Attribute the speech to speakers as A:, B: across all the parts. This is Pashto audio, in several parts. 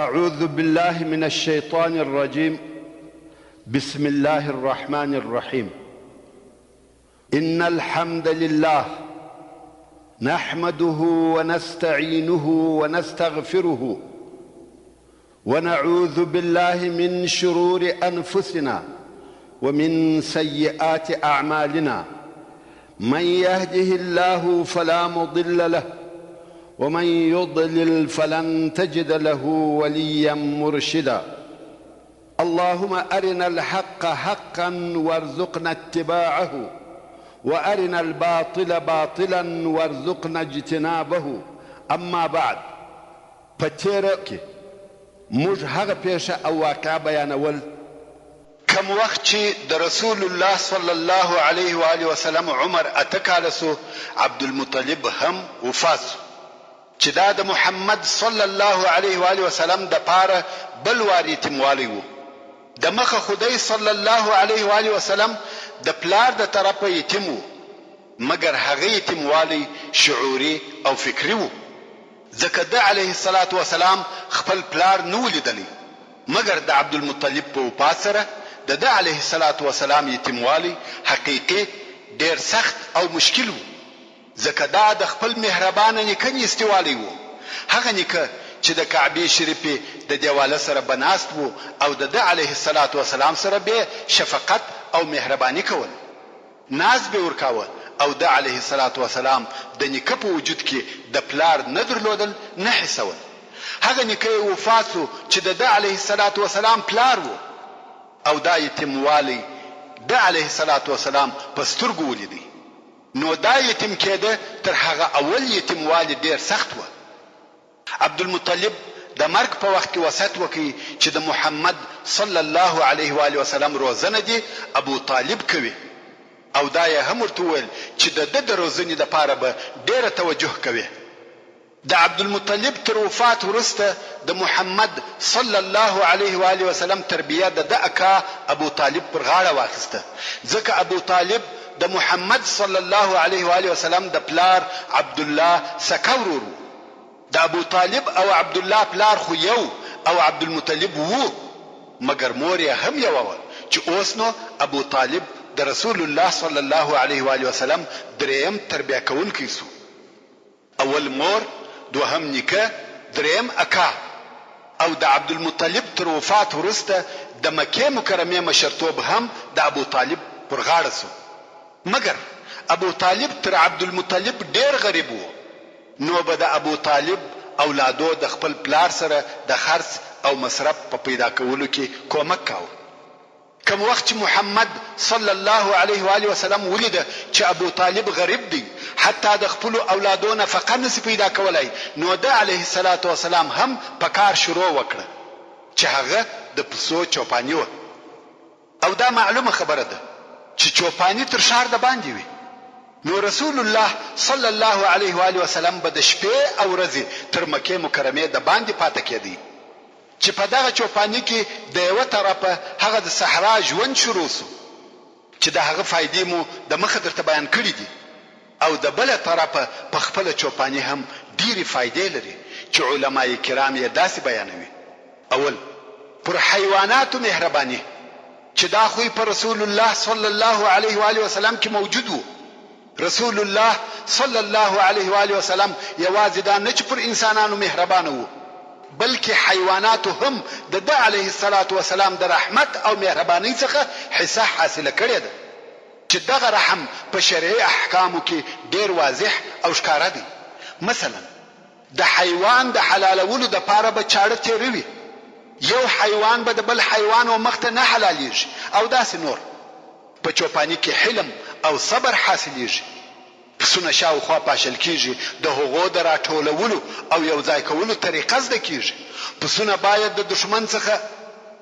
A: أعوذ بالله من الشيطان الرجيم. بسم الله الرحمن الرحيم. إن الحمد لله نحمده ونستعينه ونستغفره ونعوذ بالله من شرور أنفسنا ومن سيئات أعمالنا. من يهده الله فلا مضل له ومن يضلل فلن تجد له وليا مرشدا. اللهم أرنا الحق حقا وارزقنا اتباعه وأرنا الباطل باطلا وارزقنا اجتنابه. أما بعد، فتيرك موږ هغه پیښه او واقعه بیانول کم وخت چې د رسول الله صلی الله علیه و آله وسلم عمر اتکاله سو، عبدالمطلب هم وفات سو، چې دا د محمد صلی الله علیه و آله وسلم د پاره بل وار یتیموالی وو. د مخه خدای صلی الله علیه و آله وسلم د پلار د طرفه یتیم وو، مګر هغه یتیموالی شعوري او فکری وو، ځکه د علیه الصلاة والسلام خپل پلار نه ولیدلی، مګر د عبدالمطلب په وفات سره د علیه الصلاة والسلام یتیموالی حقیقي ډیر سخت او مشکل وو، ځکه دا د خپل مهربانه نیکه نیستوالی وو، هغه نیکه چې د کعبې شریفې د دیواله سره بناست وو او د علیه الصلاة والسلام سره به شفقت او مهرباني کول، ناز به ورکاوه، او د علیه الصلاة والسلام د نیکه په وجود کې د پلار نه درلودل نه حسول. هغه نیکه وفات سو چې د علیه الصلاة والسلام پلار وو، او دا یتیموالی د علیه الصلاة والسلام په سترګو ولیدی. نو دا یتیم کېده تر هغه اول یتیموالی ډیر سخت و. عبدالمطلب د مرګ په وخت کې وصیت وکړي چې د محمد صلی الله علیه و آله وسلم روزنه دي ابو طالب کوي، او دا یې هم ورته وویل چې د روزنې دپاره به ډیره توجه کوي. د عبدالمطلب تر وفات وروسته د محمد صلی الله علیه و آله وسلم تربیه د اکا ابو طالب پر غاړه واخیسته، ځکه ابو طالب د محمد صلی الله علیه و آله وسلم د پلار عبدالله سکه ورور و. د ابو طالب او عبدالله پلار خو یو او عبدالمطلب وو، مګر مور یې هم یو وه، چې اوس نو ابو طالب د رسول الله صلی الله علیه و آله وسلم دریم تربیه کوونکی سو. اول مور، دوهم نیکه، دریم اکا. او د عبدالمطلب تر وفات وروسته د مکې مکرمې مشرتوب هم د ابو طالب پر غاړه سو، مګر ابو طالب تر عبدالمطلب ډیر غریب وو، نو به د ابو طالب اولادو د خپل پلار سره د خرڅ او مصرف په پیدا کولو کې کومک کاوه. کم وخت چې محمد صلی الله علیه و آله وسلم ولیده چې ابو طالب غریب دی، حتی د خپل اولادو نفقه نشي پیدا کولای، نو د علیه الصلاة والسلام هم په کار شروع وکړه چې هغه د پسو چوپانی و. او دا معلومه خبره ده چې چوپانی تر شهر د باندې وي، نو رسول الله صلی الله علیه و آله وسلم به د شپې او ورځې تر مکې مکرمې د باندې پاتې کېدی، چې په دغه چوپانی کې د یوه طرفه هغه د صحرا ژوند شروع سو، چې د هغه فایدې مو د مخه درته بیان کړي دي، او د بله طرفه په خپله چوپانی هم ډېرې فایدې لري چې علماء کرام یې داسې بیانوي. اول، پر حیواناتو مهرباني، چې دا خوی په رسول الله صلی الله علیه و آله وسلم کې موجود وو. رسول الله صلی الله علیه و آله وسلم یوازې دا نه چې پر انسانانو مهربانه وو، بلکې حیواناتو هم د علیه الصلاة والسلام د رحمت او مهربانۍ څخه حصه حاصله کړې ده، چې دغه رحم په شرعي احکامو کې ډیر واضح او ښکاره دی. مثلا د حیوان د حلالولو دپاره به چاړه تیروي، یو حیوان به د بل حیوان و مخته نه حلالیږي، او داسې نور. په چوپانی کې حلم او صبر حاصلیږي، پسونه شاوخوا پاشل کیږي، د هغو د راټولولو او یو ځای کولو طریقه زده کیږي. پسونه باید د دشمن څخه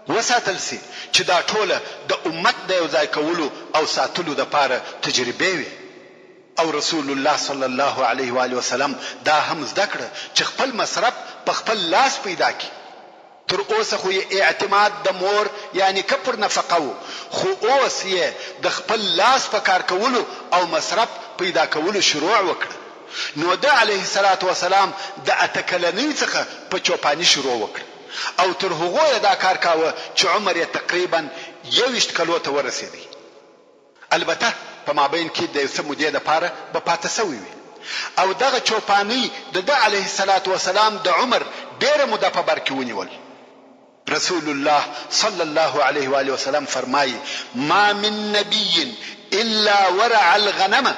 A: وساتل سي، چې دا ټوله د امت د یو ځای کولو او ساتلو دپاره تجربې وي. او رسول الله صلی الله علیه و آله وسلم دا هم زده کړه چې خپل مصرف په خپل لاس پیدا کړي. تر اوسه خو یې اعتماد د مور یعنی کپر نفقه وو، خو اوس یې د خپل لاس په کار کولو او مصرف پیدا کولو شروع وکړه. نو د علیه الصلاة والسلام د اتکلنۍ څخه په چوپانی شروع وکړه. او تر هغو یې دا کار کاوه چې عمر یې تقریبا 21 کلو ته ورسېدی. البته په مابین کې د یو څه مودې دپاره به پاته سوی وي او دغه چوپانۍ د ده علیه الصلاة والسلام د عمر ډېره موده په بر کې ونیول. رسول الله صلی الله علیه و آله وسلم فرمایي ما من نبی الا ورع الغنم،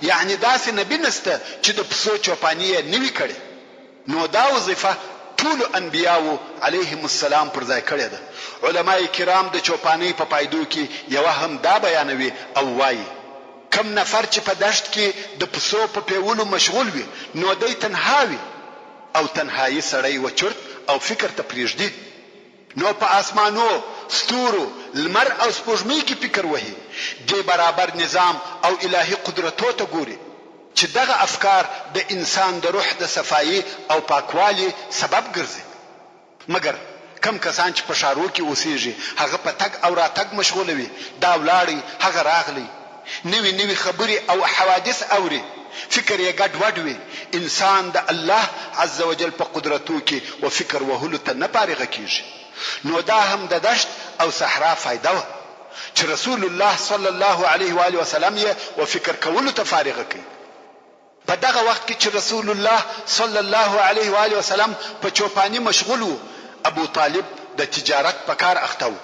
A: یعنی داسې نبی نسته چې د پسو چوپاني یې نوي کړي. نو دا وظیفه ټولو انبیاو علیهم السلام پر ځای کړې ده. علماء کرام د چوپانۍ په پایدو کې یوه هم دا بیانوي او وایي کم نفر چې په دشت کې د پسو په پیولو مشغول وي نو دی تنها وي او تنهایی سړی و چرت او فکر ته پرېږدي. نو په آسمانو، ستورو، لمر او سپوږمۍ کې فکر وهي، دې برابر نظام او الهي قدرتو ته ګوري چې دغه افکار د انسان د روح د صفایي او پاکوالي سبب ګرځي. مګر کم کسان چې په ښارو کې اوسېږي هغه په تګ او راتګ مشغوله وي، دا ولاړی هغه راغلی، نوی نوی خبرې او حوادث اوري، فکر یې ګډوډ وي. انسان د الله عز وجل په قدرتو کې و فکر وهلو ته نه فارغه کیږي. نو دا هم د دشت او صحرا فایده وه چې رسول الله صلی الله علیه و آله وسلم یې و فکر کولو ته فارغه کوي. په دغه وخت کې چې رسول الله صلی الله علیه و آله وسلم په چوپانی مشغول وو، ابو طالب د تجارت په کار اخته و.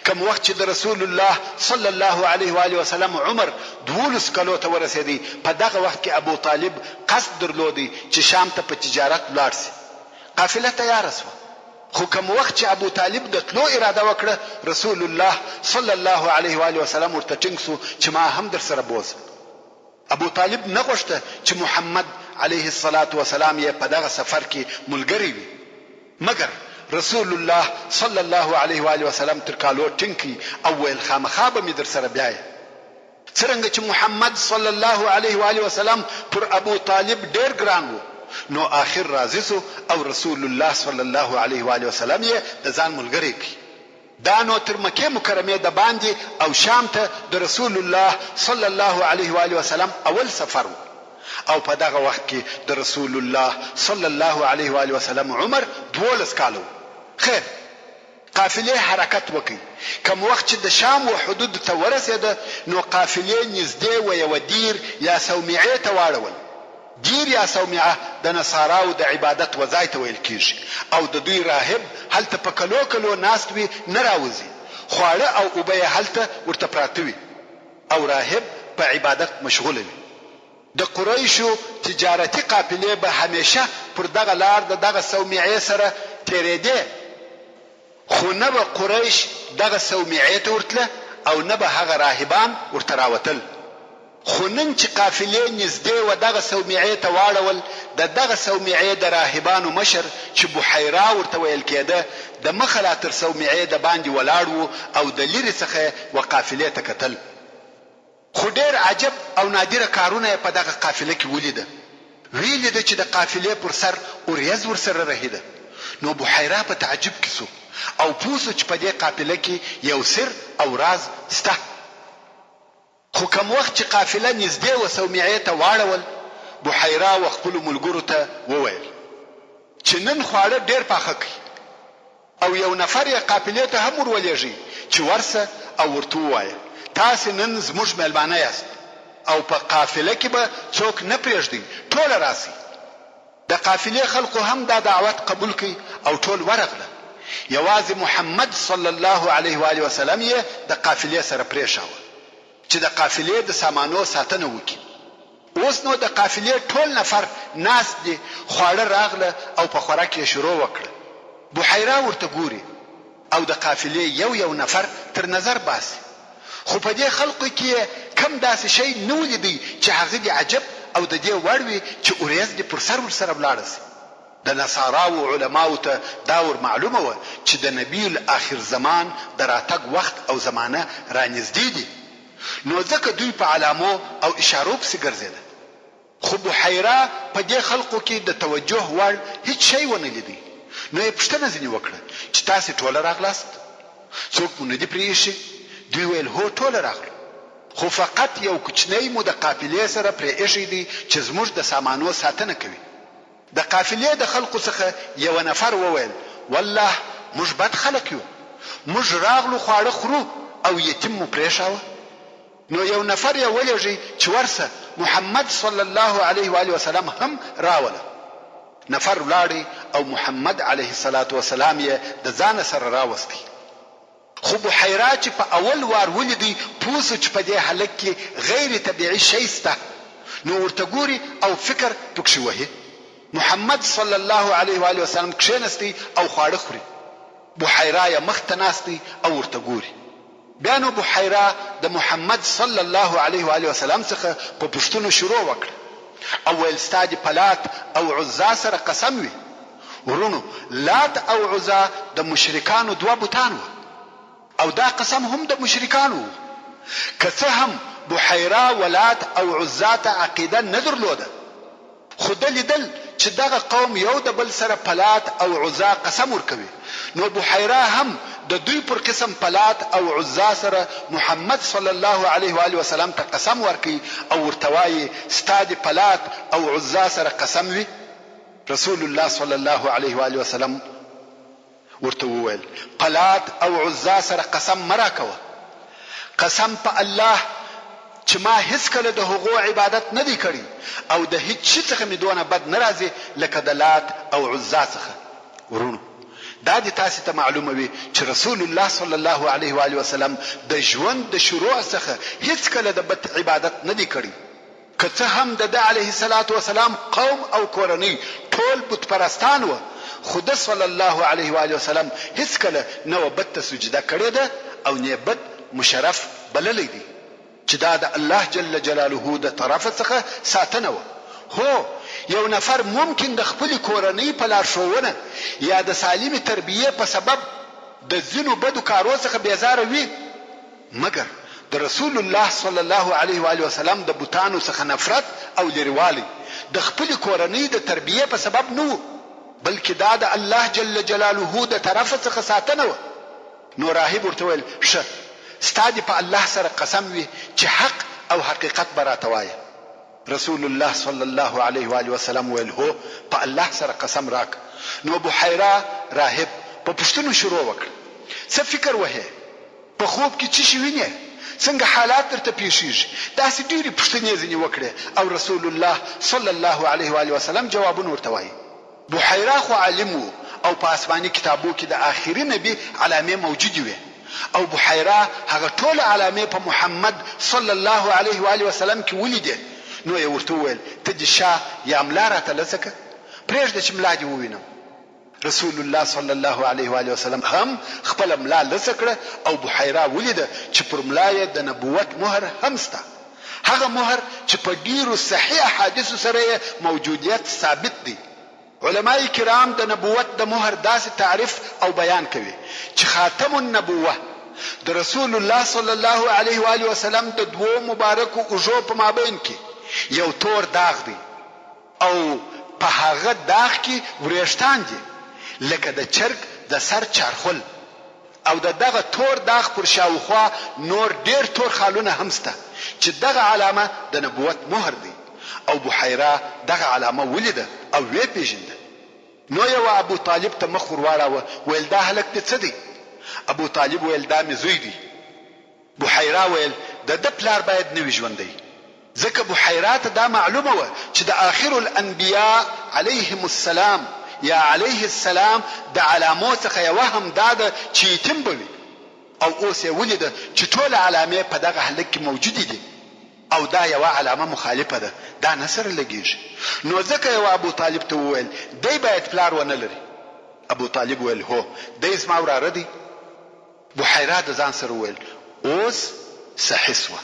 A: کوم وخت چې د رسول الله صلی الله علیه و آله وسلم عمر 12 کلو ته ورسېدی، په دغه وخت کې ابو طالب قصد درلودی چې شام ته په تجارت لاړ شي. قافله تیار شوه، خو کوم وخت چې ابو طالب د تلو اراده وکړه رسول الله صلی الله علیه و آله وسلم ورته ټینګ شو چې ما هم در سره بوځه. ابو طالب نه غوښته چې محمد علیه الصلاة والسلام یې په دغه سفر کې ملګری وي. مګر رسول الله صلی الله علیه و آله وسلم تر کالو ټینګ او ویل خامخا به مې در سره بیایه. څرنګه چې محمد صلی الله علیه و آله وسلم پر ابو طالب ډیر ګران وو، نو آخر راضی سو او رسول الله صلی الله علیه و آله وسلم یې د ځان ملګری کړ. دا نو تر مکه مکرمه د باندې او شام ته د رسول الله صلی الله علیه و آله وسلم اول سفر و. او په دغه وخت کې د رسول الله صلی الله علیه و آله وسلم عمر 12 کالو. خیر، قافله حرکت وکړي. کوم وخت چې د شام و حدود ته ورسېده نو قافله نږدې و یو دیر یا صومعه ته واړول. دیر یا صومعه د نصاراو د عبادت وځای ته ویل کیږي او د دوی راهب هلته په کلو کلو ناست وي، نه راوځي. خواړه او اوبه هلته ورته پراته وي او راهب په عبادت مشغوله وي. د قریشو تجارتي قافلې به همیشه پر دغه لار د دغه صومعه سره تیرېدې، خو نه به قریش دغه صومعه ته ورتله او نه به هغه راهبان ورته راوتل. خو نن چې قافلې نږدې و دغه صومعه ته واړول، د دغه صومعه د راهبانو مشر چې بحیرا ورته ویل کېده د مخه لا تر صومعه د باندې ولاړ و او د لرې څخه و قافلې ته کتل. خو ډېر عجب او نادره کارونه په دغه قافله کې ولیده. ویل ده چې د قافلې پر سر اوریځ ورسره رهیده. نو بحیرا په تعجب کې سو او پوسو چې په دې قافله کې یو سر او راز سته. خو کوم وخت چې قافله نږدې و صومعه ته واړول، بحیرا و خپل ملګرو ته وویل چې نن خواړه ډېر پاخه کړي او یو نفر یې قافلې ته هم ورولېږي چې ورسه او ورته ووایه تاسې نن زموږ میلمانه یاست او په قافله کې به څوک نه پرېږدئ، ټوله راسئ. د قافلې خلقو هم دا دعوت قبول کړي او ټول ورغله. یوازې محمد صلی الله علیه و آله وسلم یې د قافلې سره پرېښاوه چې د قافلې د سامانو ساتنه وکړي. اوس نو د قافلې ټول نفر ناست دي، خواړه راغله او په خوراک یې شروع وکړه. بحیرا ورته ګوري او د قافلې یو نفر تر نظر باسي، خو په دې خلقو کې کم داسې شی نه ولیدی چې هغه دې عجب او د دې وړ وي چې اوریځ دې پر سر ورسره ولاړه سي. د نصاراو علماو ته دا ور معلومه وه چې د نبی الاخر زمان د راتګ وخت او زمانه رانږدې دي، نو ځکه دوی په علامو او اشارو پسې ګرځېده. خو بحیرا په دې خلقو کې د توجه وړ هیڅ شی ونه لیدی. نو یې پوښتنه ځینې وکړه چې تاسې ټوله راغلاست؟ څوک مو نه دي پرې ایښي؟ دوی ویل هو ټوله راغلو، خو فقط یو کوچنی مو د قافلې سره پرې ایښی دی چې زموږ د سامانو ساتنه کوي. د قافلې د خلقو څخه یو نفر وویل والله موږ بد خلک یو، موږ راغلو خواړه خورو او یتیم مو پرېښاوه. نو یو نفر یې ولېږي چې ورسه محمد صلی الله علیه و آله وسلم هم راوله. نفر ولاړی او محمد علیه الصلاة والسلام یې د ځان سره راوستی. خو بحیرا چې په اول وار ولیدی پوه سو چې په دې هلک کې غیر طبیعي شی شته، نو ورته ګوري او فکر پکښې وهي. محمد صلی الله علیه و آله وسلم کښېنستی او خواړه خوري. بحیرا یې مخ ته ناستی او ورته ګوري. بیا نو بحیرا د محمد صلی الله علیه و آله وسلم څخه په پوښتنو شروع وکړه او ویل ستا د پلات او عزا سره قسم وي. ورونو لات او عزا د مشرکانو دوه بوتان وو او دا قسم هم د مشرکانو وو. که څه هم بحیرا ولات او عزا ته عقیده نه درلوده، خو ده لیدل چې دغه قوم یو د بل سره پلات او عزا قسم ورکوي، نو بحیرا هم د دوی پر قسم پلات او عزا سره محمد صلی الله علیه و آله وسلم ته قسم ورکوي او ورته وایي ستا د پلات او عزا سره قسم وي. رسول الله صلی الله علیه و آله وسلم ورته وویل پلات او عزا سره قسم مه راکوه، قسم په الله چې ما هیڅ کله د هغو عبادت نه دی کړی او د هیڅ شي څخه مې دونه بد نه راځي لکه د لات او عزا څخه. ورونو دا دې تاسې ته معلومه وي چې رسول الله صلی الله علیه و آله وسلم د ژوند د شروع څخه هیڅ کله د بد عبادت نه دی کړی. که څه هم د ده علیه الصلاة والسلام قوم او کورنۍ ټول بت پرستان وه، خو ده صلی الله علیه و آله وسلم هیڅ کله نه و بت ته سجده کړې ده او نه بت مشرف بللی دی چې دا د الله جل جلاله د طرفه څخه ساتنه وه. هو یو نفر ممکن د خپل کورنۍ په لارښوونه یا د سالمې تربیې په سبب د ځینو بدو کارو څخه بیزاره وي، مګر د رسول الله صلی الله علیه و آله وسلم د بوتانو څخه نفرت او لرېوالی د خپل کورنۍ د تربیې په سبب نه و، بلکې دا د الله جل جلاله د طرفه څخه ساتنه وه. نو راهب ورته ویل ښه ستا دې په الله سره قسم وي چې حق او حقیقت به راته وایه. رسول الله صلی الله علیه و آله وسلم ویل هو په الله سره قسم راک. نو بحیرا راهب په پوښتنو شروع وکړ څه فکر وهې، په خوب کې څه شي وینې، څنګه حالات درته پیښیږي، داسې ډېرې پوښتنې ځینې وکړې او رسول الله صلی الله علیه و آله وسلم جوابونه ورته وایي. بحیرا خو عالم و او په آسماني کتابو کې د آخري نبي علامې موجودې وې او بحیرا هغه ټول علامې په محمد صلی الله علیه و آله وسلم کې ولیدې. نو یې ورته وویل ته دې شاه یا ملا راته لڅکه پرېږده چې ملا دې ووینم. رسول الله صلی الله علیه و آله وسلم هم خپل ملا لڅ کړه او بحیرا ولیده چې پر ملا یې د نبوت مهر هم سته، هغه مهر چې په ډیرو صحیح احادیثو سره موجودیت ثابت دی. علماء کرام د نبوت د مهر داسې تعریف او بیان کوي چې خاتم النبوه د رسول الله صلی الله علیه و آله وسلم د دوو مبارکو اوږو په مابین کې یو تور داغ دی او په هغه داغ کې وریښتان دي لکه د چرګ د سر چارخل او دغه تور داغ پر شاوخوا نور ډیر تور خالونه هم شته چې دغه علامه د نبوت مهر دی. او بحیرا دغه علامه ولیده او وی پیژنده. نو یو ابو طالب ته مخ ور واړاوه ویل دا هلک دې څه دی؟ ابو طالب ویل دا مې زوی دی. بحیرا ویل د ده پلار باید نه وي ژوندی، ځکه بحیرا ته دا معلومه وه چې د آخر الانبیاء علیهم السلام یا علیه السلام د علامو څخه یوه هم دا ده چې یتیم به وي او اوس یې ولیده چې ټول علامې په دغه هلک کې موجودې دي او دا یوه علامه مخالفه ده، دا نه سره لګېږي. نو ځکه یو ابو طالب ته وویل دی باید پلار ونه لري. ابو طالب ویل هو دی زما وراره دی. بحیرا د ځان سره وویل اوس صحیح سوه.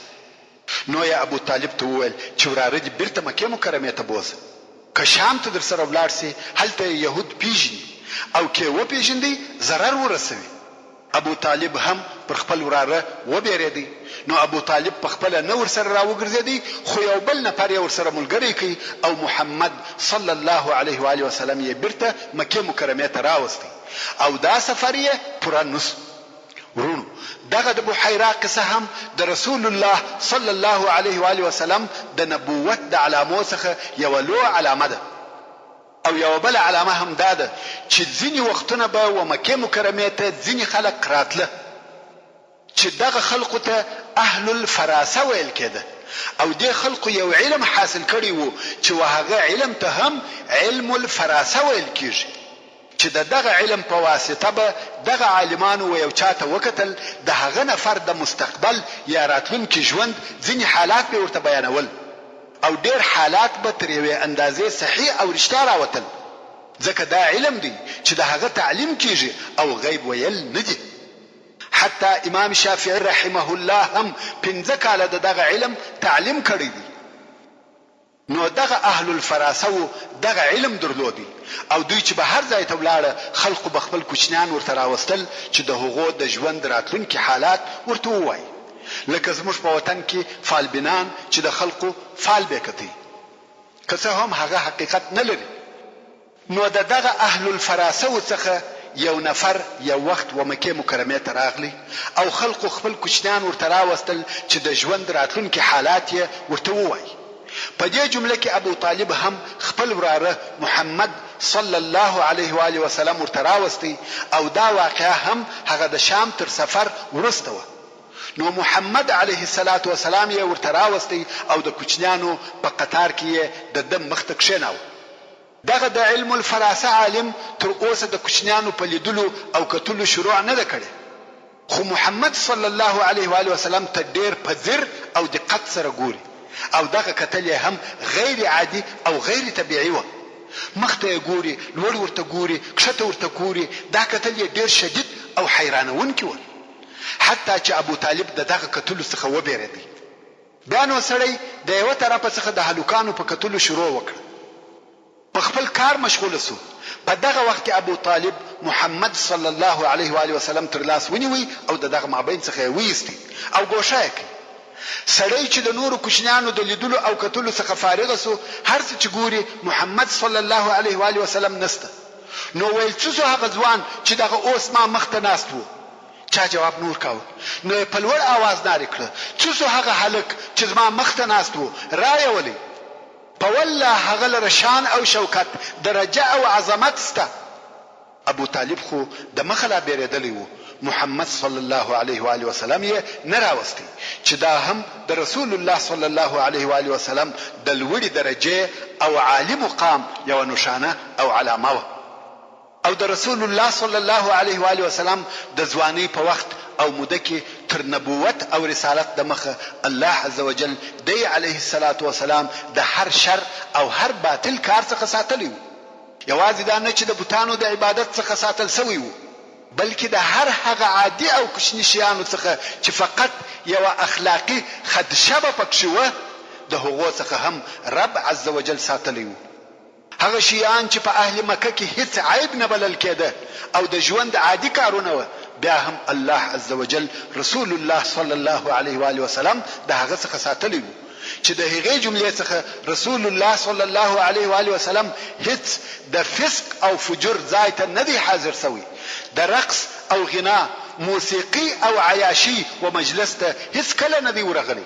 A: نو یې ابو طالب ته وویل چې وراره دې بیرته مکې مکرمې ته بوځه، که شام ته در سره ولاړ سي هلته یهود پیژني او که وپیژندی ضرر ورسوي. ابو طالب هم پر خپل وراره وبېرېدی. نو ابو طالب په خپله نه ورسره راوګرځېدی، خو یو بل نفر یې ورسره ملګری کړي او محمد صلی الله علیه و آله وسلم یې بیرته مکې مکرمې ته راوستی او دا سفر یې پوره نسو. ورونو دغه د بحیرا قصه هم د رسول الله صلی الله علیه و آله وسلم د نبوت د علامو څخه یو لوی علامه ده. او یو بل علامه هم دا ده چې ځینې وختونه به و مکې مکرمې ته ځینې خلک راتله چې دغه خلقو ته اهل الفراسه ویل کېده او دې خلقو یو علم حاصل کړی وو چې وهغه علم ته هم علم الفراسه ویل کېږي چې دغه علم په واسطه به دغه عالمانو و یو چاته وکتل د هغه نفر د مستقبل یا راتلونکي ژوند ځینې حالات به ورته بیانول او ډېر حالات به تر یوې اندازې صحیح او رښتیا راوتل ځکه دا علم دی چې د هغه تعلیم کیږي او غیب ویل نه دي حتی امام شافعي رحمه الله هم 15 کاله دغه علم تعلیم کړی دی نو دغه اهل الفراسه دغه علم درلودي او دوی چې به هر ځای ته ولاړه خلقو به خپل کوچنیان ورته راوستل چې د هغو د ژوند راتلونکي حالات ورته ووایي لکه زموږ په وطن کې فالبینان چې د خلقو فال به کتي که څه هم هغه حقیقت نه لري نو دغه اهل الفراسه څخه یو نفر یو وخت و مکې مکرمې ته راغلی او خلقو خپل کوچنیان ورته راوستل چې د ژوند راتلونکي حالات یې ورته ووایي په دې جمله کې ابو طالب هم خپل وراره محمد صلی الله علیه و آله وسلم ورته راوستی او دا واقعه هم هغه د شام تر سفر وروسته و نو محمد علیه الصلاة والسلام یې ورته راوستی او د کوچنیانو په قطار کې د دم مخ ته کښېناوه دغه د علم الفراسه عالم تر اوسه د کوچنیانو په لیدلو او کتلو شروع نه ده کړې خو محمد صلی الله علیه و آله وسلم ته ډېر په ځیر او دقت سره ګوري او دغه کتل هم غیر عادي او غیر طبيعي و مخته ګوري لوړ ورته ګوري کښته ورته ګوري دا کتل ډېر شدید او حیرانونکی و حتی چې ابو طالب دغه کتلو څخه وبېرېدی بیا نو سړی د یو طرفه څخه د هلوکانو په کتلو شروع وکړ په خپل کار مشغول سو په دغه وخت ابو طالب محمد صلی الله علیه و آله وسلم تر لاس ونیوي او دغه مابین څخه ویستی او ګوښه کړ سړی چې د نورو کوچنیانو د لیدلو او کتلو څخه فارغ سو هر څه چې ګوري محمد صلی الله علیه و آله وسلم نسته نو ویل څه هغه ځوان چې دغه اوس ما مخته ناست وو چا جواب نور کاوه نو په لوړ आवाज ناری کړ څه هغه هلک چې ما مخته ناست وو رایه ولي په والله هغه لره شان او شوکت درجه او عظمت سته ابو طالب خو د مخلا بیرېدلی وو محمد صلی الله علیه و آله وسلم یې نه راوستی چې دا هم د رسول الله صلی الله علیه و آله وسلم د لوړې درجه او عالی مقام یو نشانه او علامه و او د رسول الله صلی الله علیه و آله وسلم د ځوانۍ په وخت او موده کې تر نبوت او رسالت د مخه الله عزوجل دی علیه الصلاة والسلام د هر شر او هر باطل کار څخه ساتلی وو یوازې دا نه چې د بوتانو د عبادت څخه ساتل سوی وو بلکې د هر هغه عادي او کوچني شیانو څخه چې فقط یو اخلاقی خدشه به پکښې وه د هغو څخه هم رب عزوجل ساتلی وو هغه شیان چې په اهل مکه کې هیڅ عیب نه بلل کېده او د ژوند عادي کارونه وه بیا هم الله عزوجل رسول الله صلی الله علیه و آله وسلم د هغه څخه ساتلی وو چې د هغې جملې څخه رسول الله صلی الله علیه و آله وسلم هیڅ د فسق او فجور ځای ته نه دی حاضر سوی د رقص او غنا موسیقي او عیاشي و مجلس ته هیڅ کله نه دی ورغلی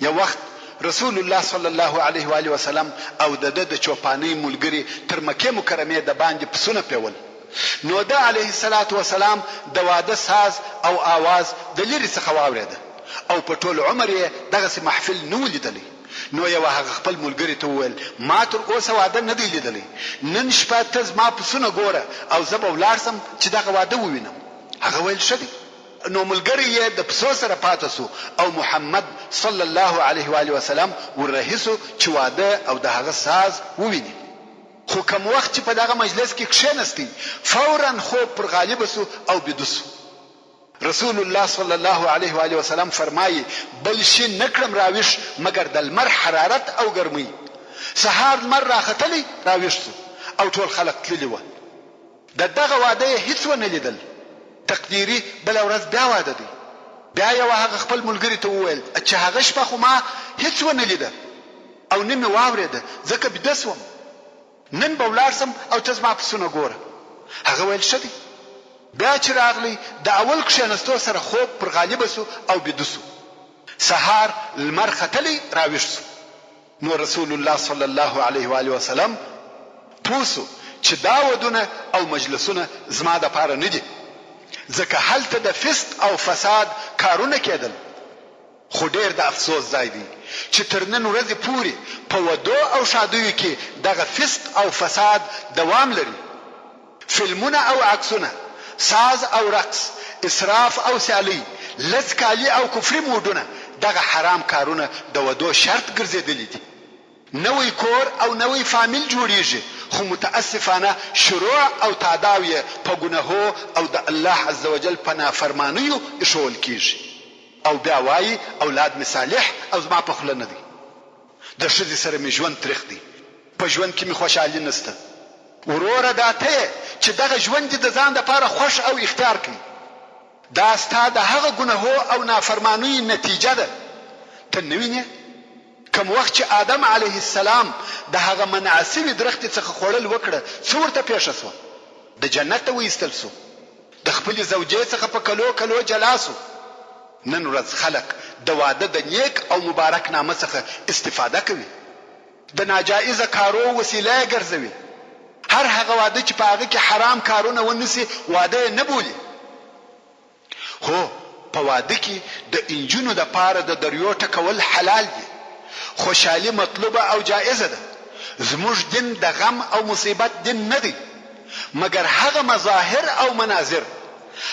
A: یو وخت رسول الله صلی الله علیه و آله وسلم او د چوپانۍ ملګری تر مکې مکرمې د باندې پسونه پیول نو د علیه الصلاة والسلام د واده ساز او आवाज د لري څخه واورېده او په ټول عمر یې دغه محفل نه ولیدلی نو یو هغه خپل ملګری ته وویل ما تر اوسه واده نه دی لیدلی نن شپه ته زما پسونه ګوره او زه به ولاړ سم چې دغه واده ووینم هغه ویل ښه دی نو ملګری یې د پسو سره پاته سو او محمد صلی الله علیه و آله وسلم وررهي سو چې واده او د هغه ساز وویني خو کوم وخت چې په دغه مجلس کې کښېنستی فورا خوب پر غالب سو او بیده سو رسول الله صلی الله علیه و آله وسلم فرمایي بل شي نکړم راویش مگر د لمر حرارت او ګرمۍ سهار لمر راختلی راویش سو او ټول خلق تللی و دغه واده هیڅ ونه لیدل تقدیری بل ورځ بیا واده دی بیا یو هغه خپل ملګری ته وویل چې هغه شپه خو ما هیڅ ونه لیده او نه مې واورېده ځکه بیده سوم نن به ولاړ سم او ته زما پسونه ګوره هغه ویل ښه دی بیا چې راغلی د اول کښېنستو سره خوب پر غالبه سو او بیده سو سهار لمر ختلی راویښ سو نو رسول الله صلی الله علیه و آله وسلم پوه سو چې دا ودونه او مجلسونه زما دپاره نه دي، ځکه هلته د فسق او فساد کارونه کېدل. خو ډېر د افسوس ځای دی چې تر نن ورځې پورې په ودو او شادیو کې دغه فسق او فساد دوام لري. فلمونه او عکسونه، ساز او رقص، اسراف او سیالي، لڅ کالي او کفري موډونه، دغه حرام کارونه د ودو شرط ګرځېدلي دي. نوی کور او نوی فامیل جوړیږي، خو متاسفانه شروع او تعداو یې په ګناهو او د الله عز وجل په نافرمانیو ایښول کیږي، او بیا وایي اولاد مې صالح او زما په خوله نه دی، د ښځې سره مې ژوند تریخ دی، په ژوند کې مې خوشحالي نشته. وروره دا ته چې دغه ژوند دې د ځان دپاره خوښ او اختیار کړي، دا ستا د هغه ګناهو او نافرمانیو نتیجه ده. ته نه وینې کوم وخت چې آدم علیه السلام د هغه منع سوي درختې څخه خوړل وکړه، څه ورته پیښه سوه؟ د جنت ته وایستل سو، د خپلې زوجې څخه په کلو کلو جلا سو. نن ورځ خلک د واده د نیک او مبارک نامه څخه استفاده کوي، د ناجایزه کارو وسیله یې ګرځوي. هر هغه واده چې په هغه کې حرام کارونه ونیسي واده یې نه بولي. هو په واده کې د انجونو دپاره د دریو ټکول حلال دي، خوشحالي مطلوبه او جائزه ده. زموږ دین د غم او مصیبت دین نه دی، مګر هغه مظاهر او مناظر،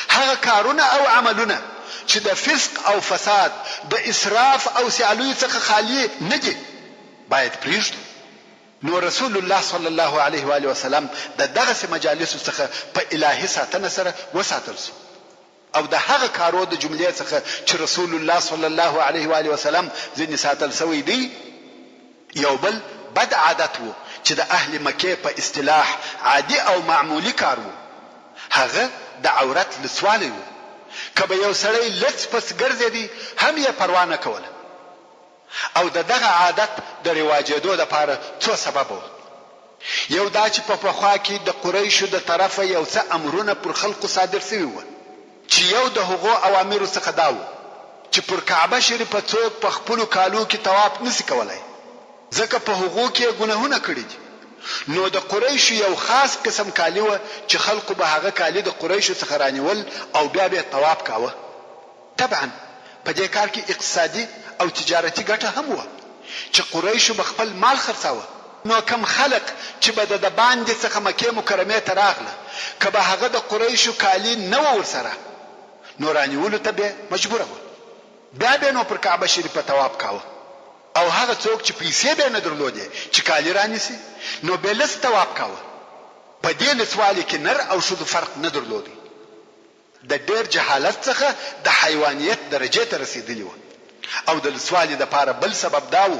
A: هغه کارونه او عملونه چې د فسق او فساد، د اسراف او سیالیو څخه خالی نه دي، باید پرېږدو. نو رسول الله صلی الله علیه و آله وسلم د دغه مجالسو څخه په الهي ساتنه سره وساتل سو، او د هغه کارو د جملې څخه چې رسول الله صلی الله علیه و آله وسلم ځینې ساتل سوی دی، یو بل بد عادت وو چې د اهل مکې په اصطلاح عادي او معمولی کار وو، هغه د عورت لسوالی وو. که به یو سړی لڅ پس ګرځېدی هم یې پروا نه کوله. او د دغه عادت د رواجېدو دپاره څو سبب وو. یو دا چې په پخوا کې د قریشو د طرفه یو څه امرونه پر خلقو صادر سوي وو، چې یو د هغو اوامرو څخه دا وو چې پر کعبه شریفه څوک په خپلو کالو کې طواف نسی کولای، ځکه په هغو کې ګناهونه کړي دي. نو د قریشو یو خاص قسم کالی وه چې خلقو به هغه کالی د قریشو څخه رانیول او بیا به طواف کاوه. طبعا په دې کار کې اقتصادي او تجارتي ګټه هم وه چې قریشو به خپل مال خرڅاوه. نو کم خلق چې به د باندې څخه مکې مکرمې ته راغله، که به هغه د قریشو کالی نه و ورسره، نو رانیولو ته به مجبوره وه. بیا به نو پر کعبه شریفه طواف کاوه. او هغه څوک چې پیسې به نه درلودې چې کالی رانیسي، نو به لس طواف کاوه. په دې لسوالي کې نر او ښځو فرق نه درلودی. د ډېر جهالت څخه د حیوانیت درجې ته رسېدلی وه. او د لسوالي دپاره بل سبب دا و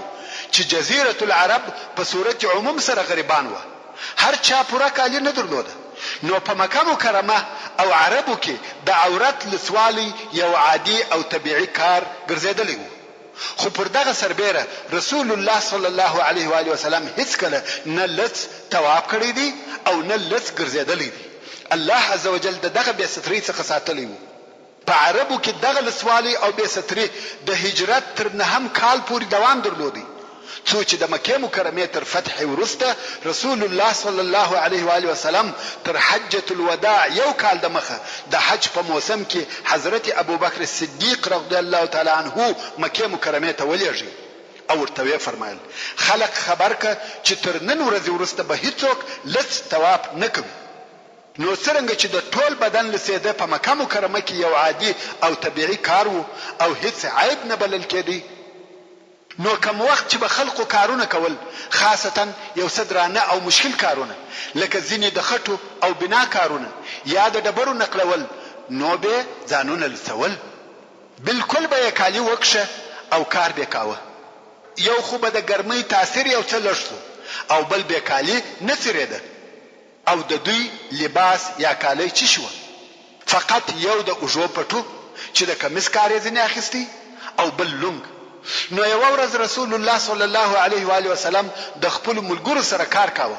A: چې جزیرة العرب په صورت عموم سره غریبان وه، هر چا پوره کالی نه درلوده. نو په مکه مکرمه او عربو کې د عورت لسوالی یو عادي او طبیعي کار ګرځېدلی و. خو پر دغه سربیره رسول الله صلی الله علیه و آله وسلم هیڅ کله نه لڅ طواف کړی دی او نه لڅ ګرځېدلی دی. الله عز وجل دغه بې سترۍ څخه ساتلی و. په عربو کې دغه لسوالی او بې سترۍ د هجرت تر 9 کال پورې دوام درلودی، څو چې د مکې مکرمې تر فتح وروسته رسول الله صلی الله علیه و آله وسلم تر حجة الوداع یو کال د مخه د حج په موسم کې حضرت ابوبکر صدیق رضی الله تعالی عنه مکې مکرمې ته ولېږي او ورته ویې فرمایل خلق خبر که چې تر نن ورځې وروسته به هیڅوک لڅ طواف نه کوي. نو څرنګه چې د ټول بدن لسېده په مکه مکرمه کې یو عادي او طبیعي کار و او هیڅ عیب نه بلل کېدی، نو کم وخت چې به خلقو کارونه کول، خاصتا یو څه درانه او مشکل کارونه لکه ځینې د خټو او بنا کارونه یا د ډبرو نقلول، نو به ځانونه لڅول، بالکل به یې کالي وکشه او کار به کاوه. یو خو به د ګرمۍ تاثیر یو څه لږ سو او بل به کالي نه څیرېده. او د دوی لباس یا کالی چی شو؟ فقط یو د اوږو پټو چې د کمیس کار یې ځینې اخیستی او بل لونګ. نو یو ورځ رسول الله صلی الله علیه و آله وسلم د خپل ملګرو سره کار کاوه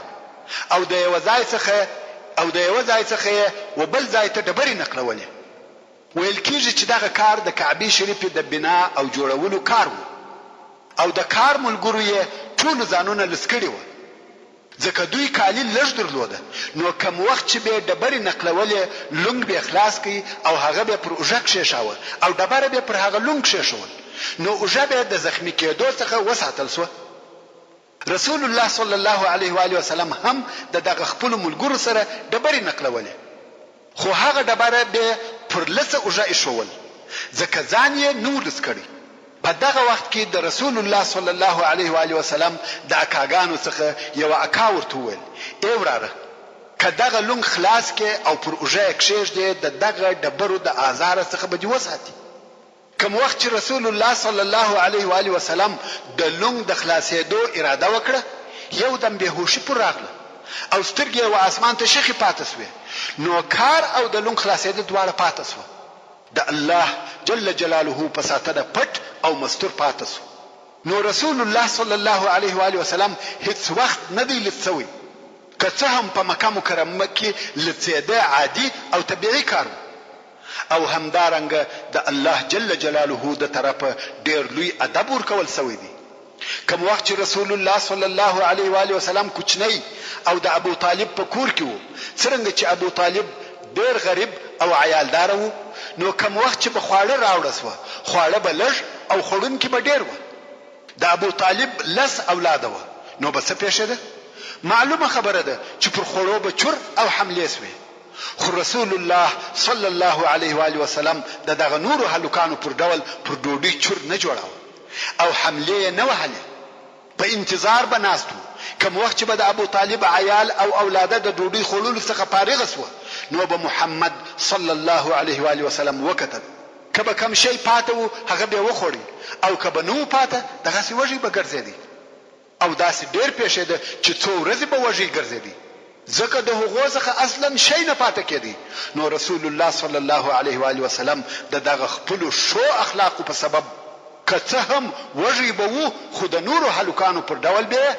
A: او د یو ځای څخه و بل ځای ته ډبرې نقلولې. ویل کېږي چې دغه کار د کعبې شریفې د بنا او جوړولو کار و او د کار ملګرو یې ټول ځانونه لڅ کړي وو، ځکه دوی کالي لږ درلوده. نو کم وخت چې به ډبرې نقلولې لونګ به خلاص کړي او هغه به پر اوږه کښېښاوه او ډبره به پر هغه لونګ کښېښول، نو اوږه به د زخمي کېدو څخه وساتل سوه. رسول الله صلی الله علیه و آله وسلم هم دغه خپل ملګرو سره ډبرې نقلولې، خو هغه ډبره به پر لسه اوږه ایښول ځکه ځان یې نو لس کړی. په دغه وخت کې د رسول الله صلی الله علیه و آله وسلم د اکاګانو څخه یو اکا ورته وویل: ای وراره، که دغه لونګ خلاص کې او پر اوږه یې کښېږدې د دغه ډبرو د آزاره څخه به دې وساتي. کوم وخت چې رسول الله صلی الله علیه و آله وسلم د لونګ د خلاصېدو اراده وکړه، یو دم بېهوشي پر راغله او سترګې یې اسمان ته شخې پاتې سوې. نو کار او د لونګ خلاصېدل دواړه پاتې سوه. د الله جل جلاله په ساتنه پټ او مستور پاتې سو. نو رسول الله صلی الله علیه و آله وسلم هیڅ وخت نه دی لڅ شوی، که څه هم په مکه مکرمه کې لڅېده عادي او طبیعي کار او همدارنګه د الله جل جلاله د طرفه ډېر لوی ادب ورکول شوی دی. کوم وخت چې رسول الله صلی الله علیه و آله وسلم کوچنی او د ابو طالب په کور کې وو، څرنګه چې ابو طالب ډېر غریب او عیالدار وو، نو کوم وخت چې به خواړه راوړه سوه، خواړه به لږ او خوړونکي به ډېر وه. د ابو طالب 10 اولاده وه، نو به څه پېښېده؟ معلومه خبره ده چې پر خوړو به چور او حملې سوې. خو رسول الله صلی الله علیه و آله وسلم دغه نورو هلکانو پر ډول پر ډوډۍ چور نه جوړاوه او حملې نه وهلې، په انتظار به ناست وو. کوم وخت چې به د ابو طالب عیال او اولاده د ډوډۍ خوړلو څخه فارغ سوه، نو به محمد صلی الله علیه و آله وسلم وکتل، که به کم شی پاته وو هغه به وخوړي او که به نه وو پاته دغسې وږی به ګرځېدی. او داسې ډېر پېښېده چې څو ورځې به وږی ګرځېدی، ځکه د هغو څخه اصلا شی نه پاته کېدی. نو رسول الله صلی الله علیه و آله وسلم دغه خپلو ښو اخلاقو په سبب که څه هم وږی به وو، خو د نورو هلکانو پر ډول به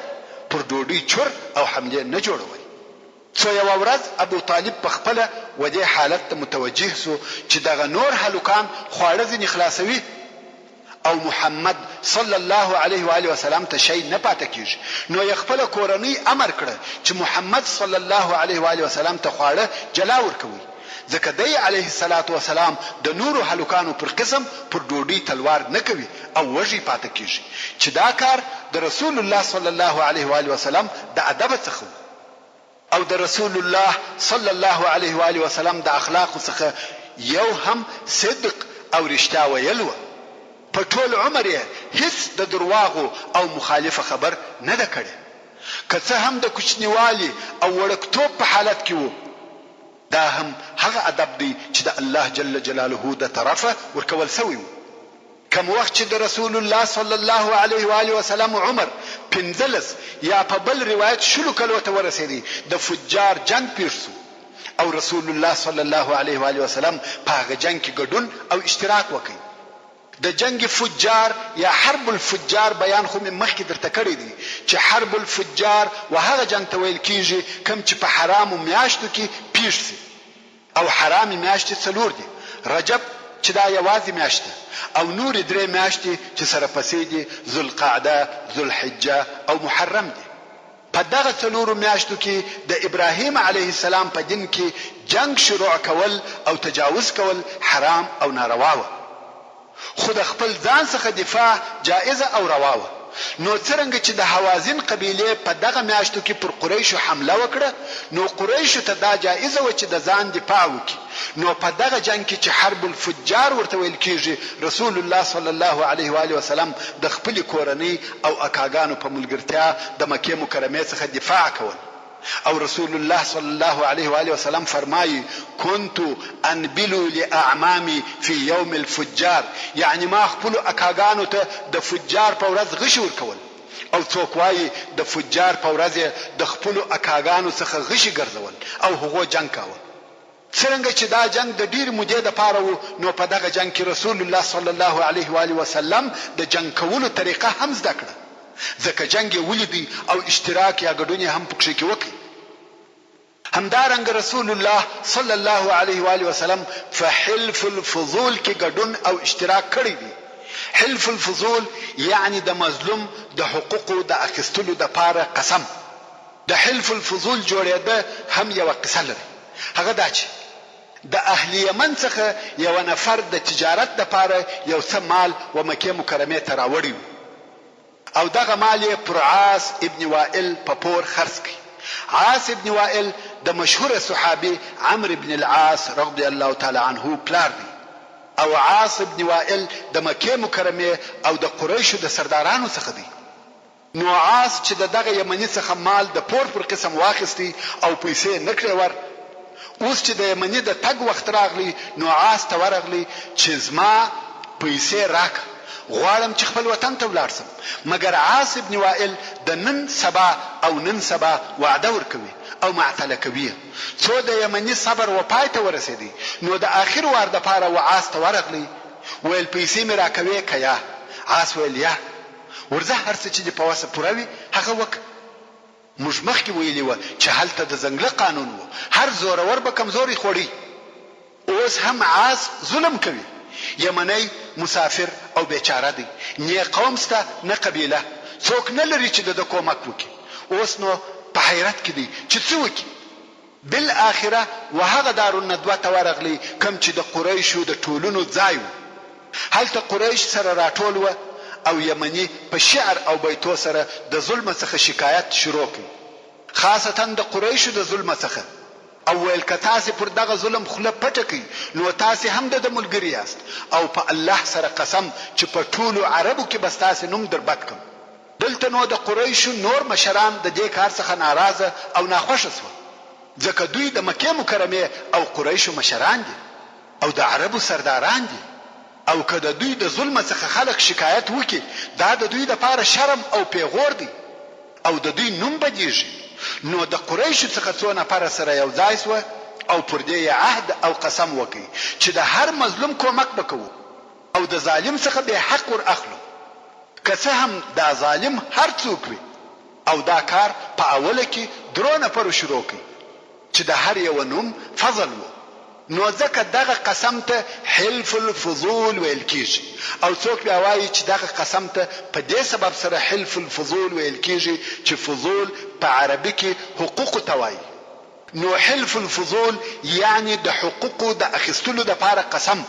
A: پر ډوډۍ چور او حملې نه جوړول. څو یوه ورځ ابو طالب په خپله و دې حالت ته متوجه سو چې دغه نور هلکان خواړه ځینې خلاصوي او محمد صلی الله علیه و آله وسلم ته شی نه پاته کیږي. نو یې خپله کورنۍ امر کړه چې محمد صلی الله علیه و آله وسلم ته خواړه جلا ورکوي، ځکه دی علیه الصلاة والسلام د نورو هلکانو پر قسم پر ډوډۍ تلوار نه کوي او وږی پاته کیږي، چې دا کار د رسول الله صلی الله علیه و آله وسلم د ادب څخه او د رسول الله صلی الله علیه و آله وسلم د اخلاق څخه یو هم صدق او رښتیا ویل و. په ټول عمر یې هیڅ د درواغو او مخالفه خبر نه ده کړې، که څه هم د کوچنیوالي او وړکتوب په حالت کې وو. دا هم هغه ادب دی چې د الله جل جلاله د طرفه ورکول شوی و. کوم وخت چې د رسول الله صلی الله علیه و آله وسلم عمر 15 یا په بل روایت 10 کلو ته ورسېدی، د فجار جنگ پیښ شو او رسول الله صلی الله علیه و آله وسلم په هغه جنگ کې ګډون او اشتراک وکړي. د جنگ فجار یا حرب الفجار بیان خو مې مخکې درته کړی دی چې حرب الفجار وهغه جنگ ته ویل کیږي کوم چې په حرامو میاشتو کې پیښ شي. او حرامي میاشتې 4 دي: رجب چې دا یوازې میاشت او نور 3 میاشتې چې سره پسې دي ذوالقعده، ذوالحجه او محرم دي. په دغه 4 میاشتو کې د ابراهیم علیه السلام په دین کې جنگ شروع کول او تجاوز کول حرام او ناروا و، خو د خپل ځان څخه دفاع جائزه او روا و. نو څرنګه چې د حوازن قبیله په دغه میاشتو کې پر قریشو حمله وکړه، نو قریشو ته دا جائزه و چې د ځان دفاع وکړي. نو په دغه جنگ کې چې حرب الفجار ورته ویل کیږي، رسول الله صلی الله علیه و آله وسلم د خپل کورنۍ او اکاګانو په ملګرتیا د مکه مکرمه څخه دفاع کول. او رسول الله صلی الله علیه و آله وسلم فرمایي: كنت انبلو لاعمامي في يوم الفجار، یعنی ما خپل اکاګانو ته د فجار په ورځ غشي ورکول. او څوک وایي د فجار په ورځ د خپل اکاګانو څخه غشي ګرځول او هغه جنگ کاوه. څنګه چې دا جنگ د ډیر مودې د پاره وو، نو په دغه جنگ کې رسول الله صلی الله علیه و آله وسلم د جنگ کولو طریقه هم زده کړه، ځکه جنگ ولیدي او اشتراک یا ګډون هم پکې کې وکړي. همدارنګ رسول الله صلی الله علیه و آله وسلم فحلف الفضول کې ګډون او اشتراک کړی دی. حلف الفضول یعنی د مظلوم د حقوقو د اخیستلو د پاره قسم، د حلف الفضول جوړېده هم یوه قصه لري. هغه دا چې د اهل یمن څخه یو نفر د تجارت دپاره یو څه مال و مکې مکرمې ته راوړی و او دغه مال یې پر عاص ابن وائل په پور خرڅ کړي. عاص ابن وائل د مشهور صحابي عمرو بن العاص رضی الله تعالی عنه پلار دی او عاص ابن وائل د مکې مکرمې او د قریشو د سردارانو څخه دی. نو عاص چې دغه یمني څخه مال د پور پر قسم واخیستی او پیسې نکړې ور، اوس چې د یمني د تګ وخت راغلی نو عاص ته ورغلی چې زما پیسې راک، غواړم چې خپل وطن ته ولاړ سم. مګر عاص ابن وائل د نن سبا وعده ورکوي او معطله کوي. څو د یمني صبر و پای ته ورسېدی نو د آخر وار د پاره و عاص ته ورغلی ویل پیسې مې راکوي کیا؟ عاص ویل یا ورځه هر څه چې د پواسه پوروي هغه وک. موږ مخکې ویلی و چې هلته د ځنګله قانون و، هر زورور به کمزوري خوړي. اوس هم عاص ظلم کوي. یمنی مسافر او بیچاره دی، نه قوم سته نه قبیله، څوک نه لري چې د کومک وکړي. اوس نو په حیرت کې دی چې څه وکړي. بالاخره وهغه دارالندوه ته ورغلی کوم چې د قریشو د ټولونو ځای و. هلته قریش سره راټول و او یمنی په شعر او بیتو سره د ظلم څخه شکایت شروع کړي، خاصتا د قریشو د ظلم څخه. او ویل که تاسې پر دغه ظلم خوله پټه کړئ نو تاسې هم د ملګري یاست او په الله سره قسم چې په ټولو عربو کې بس تاسې نوم در بد کړم. دلته نو د قریشو نور مشران د دې کار څخه ناراضه او ناخوښه شول، ځکه دوی د مکې مکرمې او قریشو مشران دي او د عربو سرداران دي، او که د دوی د ظلم څخه خلک شکایت وکړي دا د دوی لپاره شرم او پیغور دی او د دوی نوم بدیږي. نو د قریشو څخه څو نفر سره یو ځای سو او پر دې عهد او قسم وکړي چې د هر مظلوم کومک وکړو او د ظالم څخه به حق ور اخلو، که څه هم دا ظالم هر څوک وي. او دا کار په اوله کې درو نفر شروع کړي چې د هر یو نوم فضل و. نو ځکه دغه قسم ته حلف الفضول ویل کیږي او څوک بیا وایي چې دغه قسم ته په دې سبب سره حلف الفضول ویل کیږي چې فضول په عربي کې حقوق ته وایي. نو حلف الفضول یعنی د حقوقو د اخیستلو لپاره قسم،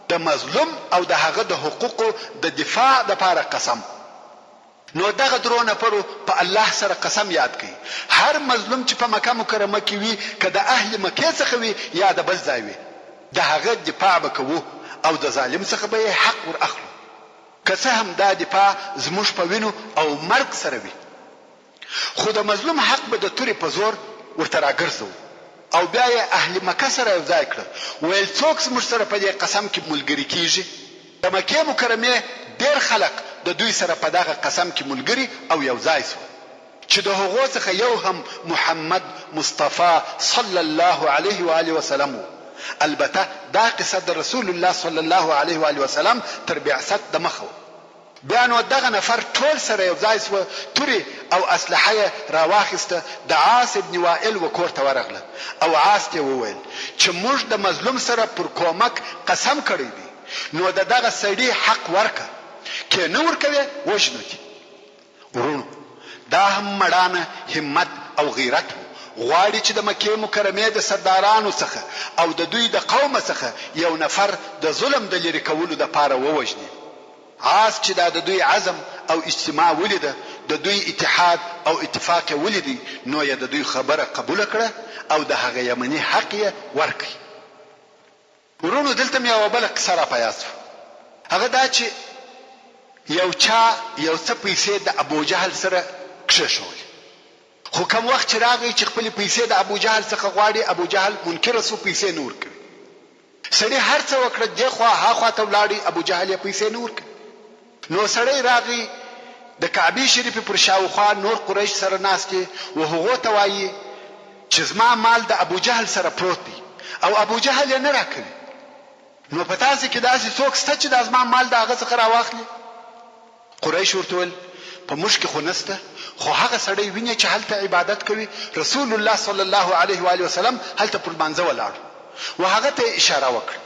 A: د مظلوم او د هغه د حقوقو د دفاع لپاره قسم. نو دغه درو نفرو په الله سره قسم یاد کړي، هر مظلوم چې په مکه مکرمه کې وي که د اهل مکې څخه وي یا د بل ځای وي د هغه دفاع به کوو او د ظالم څخه به حق ور اخلو، که څه هم دا دفاع زموږ په وینو او مرګ سره وي. خو د مظلوم حق به د تورې په زور ورته راګرځو او بیا یې اهل مکه سره یو ځای کړه. ویل څوک زموږ سره په دې قسم کې ملګري کیږي؟ د مکې مکرمې ډېر خلک د دوی سره په دغه قسم کې ملګري او یو ځای سو چې د هغو څخه یو هم محمد مصطفی صلی الله علیه و آله وسلم. البته دا قصه د رسول الله صلی الله علیه و آله وسلم تر بعثت د مخه. بیا نو دغه نفر ټول سره یو ځای سو، توري او اسلحه راواخسته، د عاص ابن وائل وکور ته ورغله او عاص ته وویل چې موږ د مظلوم سره پر کومک قسم کړی دی، نو دغه سړي حق ورکه، کې نه ورکوي وژنو دي. ورونو دا هم مړانه همت او غیرت غواړي چې د مکې مکرمې د سردارانو څخه او د دوی د قوم څخه یو نفر د ظلم د لري کولو لپاره ووژني. عاص چې دا د دوی عزم او اجتماع ولیده، د دوی اتحاد او اتفاق ولیدي، نو یې د دوی خبره قبول کړه او د هغه یمني حق یې ورکړي. ورونو دلته مې یو بل قصه را پیاس، هغه دا چې یو چا یو څه پیسې د ابو جهل سره کښېښولې، خو کوم وخت چې راغی چې خپل پیسې د ابو جهل څخه غواړي، ابو جهل منکر سو، پیسې نه ورکوي. سړی هر څه وکړه، دې خوا ها خوا ته ولاړی، ابو جهل یې پیسې نه ورکوي. نو سړی راغی د کعبې شریفې پر شاوخوا نور قریش سره ناست دي او هغو ته وایي چې زما مال د ابو جهل سره پروت دی او ابو جهل یې نه راکوي. نو په تاسې کې داسې څوک شته چې د زما مال د هغه څخه راواخلي؟ قریش ورته ویل په موږ کې خو نسته، خو هغه سړی ویني چې هلته عبادت کوي، رسول الله صلی الله علیه و آله وسلم هلته پر لمانځه ولاړ و هغه ته اشاره وکړه،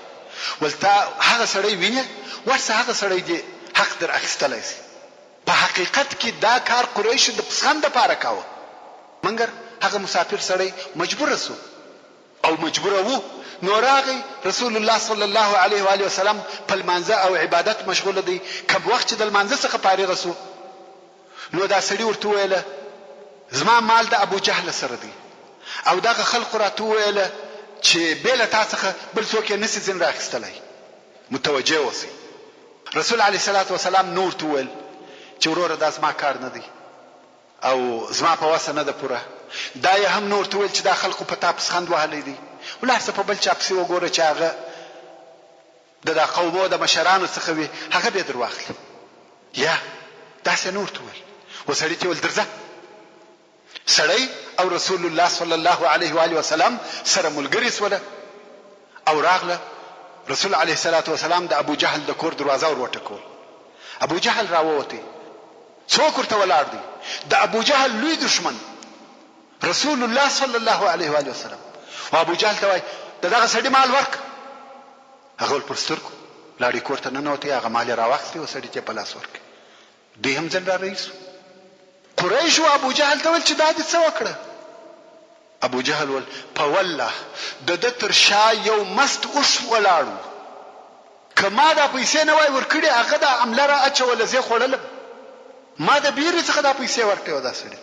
A: ولته هغه سړی ویني ورسه هغه سړی دی حق در اخیستلی شي. په حقیقت کې دا کار قریشو د پسخند لپاره کاوه، مګر هغه مسافر سړی مجبور شو او مجبور وو. نو راغی رسول الله صلی الله علیه و آله وسلم په لمانځه او عبادت مشغول دی. کم وخت چې د لمانځه څخه فارغ شو نو دا سړی ورته ویله زما مال د ابو جهل سره دی او دغه خلق راته ویله چې بیل تاسو بل څوک یې نسی ځین راخستلای. متوجه اوسئ. رسول علیه الصلاۃ والسلام نور تویل چې وروره دا زما کار نه دی او زما په واسه نه ده پوره. دا یې هم نور تویل چې دا خلقو په تاسو خند وهلی دي. ولاسه په بل چا پسې وګوره چې هغه د قومو د مشرانو څخه وي هغه به درواخلي. یا داسې نور تویل وسړی ته ول درځه. سړی او رسول الله صلی الله علیه و آله وسلم سره ملګری سوله او راغله. رسول علیه الصلاۃ والسلام د ابو جهل د کور دروازه ور وټکول. ابو جهل راووتی. څوک ورته ولاړ دی؟ د ابو جهل لوی دشمن رسول الله صلی الله علیه و آله وسلم. او ابو جهل ته وای دغه سړی مال ورک. هغه پر سترګو لاړې کور ته ننوتی. هغه مال راواخلې او سړی ته په لاس ورک. دوی هم ځل را رئیس قریش او ابو جهل ته ول چې دا دې څه وکړه؟ ابو جهل ول په والله د تر شا یو مست اوس ولاړو کما دا پیسې نه وای ورکړي هغه د عمله را اچول زه خړل ما د بیرې څخه دا پیسې ورکړو. دا سړی